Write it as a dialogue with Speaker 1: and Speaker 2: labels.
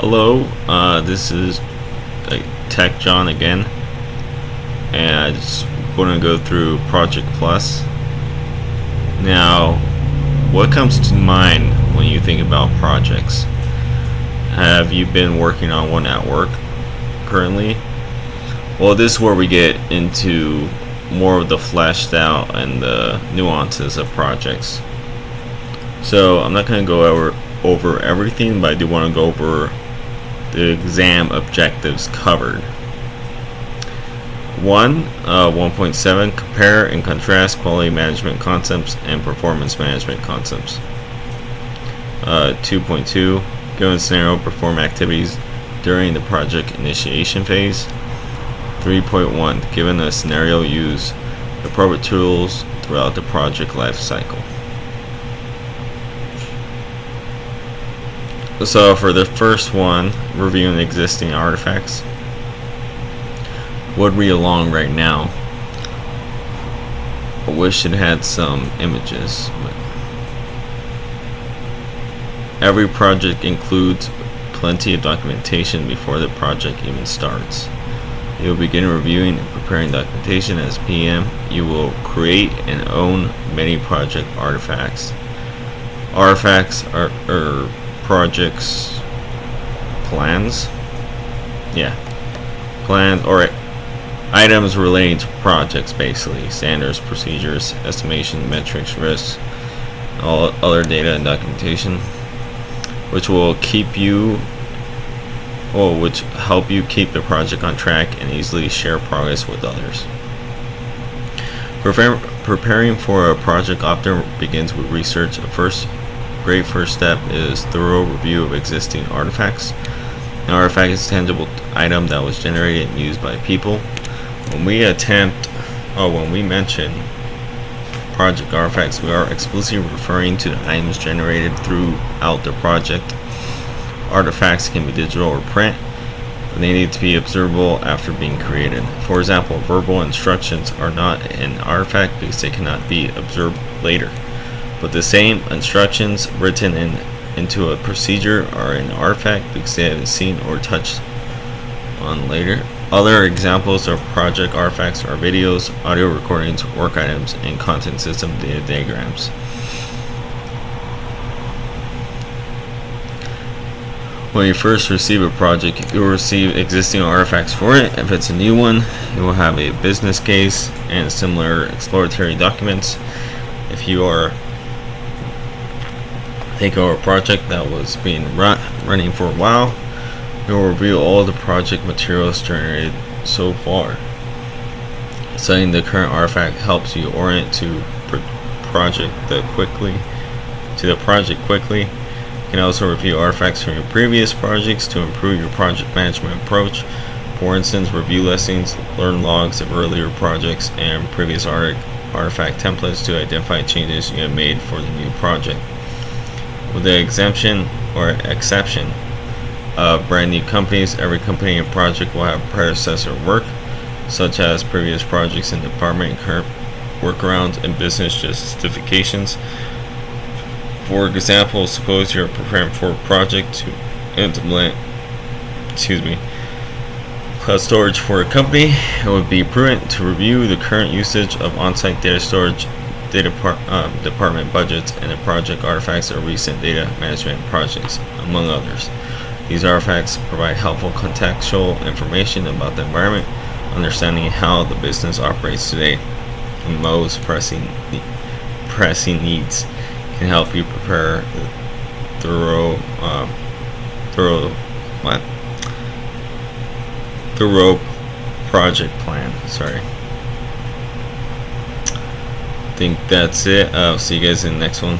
Speaker 1: Hello, this is Tech John again, and I'm just going to go through Project Plus. Now, what comes to mind when you think about projects? Have you been working on one at work currently? Well, this is where we get into more of the fleshed out and the nuances of projects. So I'm not going to go over everything, but I do want to go over the exam objectives covered. 1.7 compare and contrast quality management concepts and performance management concepts. 2.2 given scenario perform activities during the project initiation phase. 3.1 given a scenario use appropriate tools throughout the project life cycle. So for the first one, reviewing existing artifacts, would read along right now. I wish it had some images, but every project includes plenty of documentation before the project even starts. You will begin reviewing and preparing documentation as PM. You will create and own many project artifacts. Artifacts are projects plans or items relating to projects, basically standards, procedures, estimation, metrics, risks, all other data and documentation which help you keep the project on track and easily share progress with others. Preparing for a project often begins with research. Great first step is thorough review of existing artifacts. An artifact is a tangible item that was generated and used by people. When we mention project artifacts, we are explicitly referring to the items generated throughout the project. Artifacts can be digital or print, but they need to be observable after being created. For example, verbal instructions are not an artifact because they cannot be observed later. But the same instructions written into a procedure are an artifact because they have been seen or touched on later. Other examples of project artifacts are videos, audio recordings, work items, and content system data diagrams. When you first receive a project, you will receive existing artifacts for it. If it's a new one, you will have a business case and similar exploratory documents. If you are take over a project that was being running for a while, you will review all the project materials generated so far. Studying the current artifact helps you orient to the project quickly. You can also review artifacts from your previous projects to improve your project management approach. For instance, review listings, learn logs of earlier projects and previous artifact templates to identify changes you have made for the new project. With the exception of brand new companies, every company and project will have predecessor work, such as previous projects in department and current workarounds and business justifications. For example, suppose you're preparing for a project to implement cloud storage for a company. It would be prudent to review the current usage of on-site data storage, department budgets, and the project artifacts of recent data management projects, among others. These artifacts provide helpful contextual information about the environment, understanding how the business operates today, and most pressing needs. Can help you prepare the thorough project plan. I think that's it. I'll see you guys in the next one.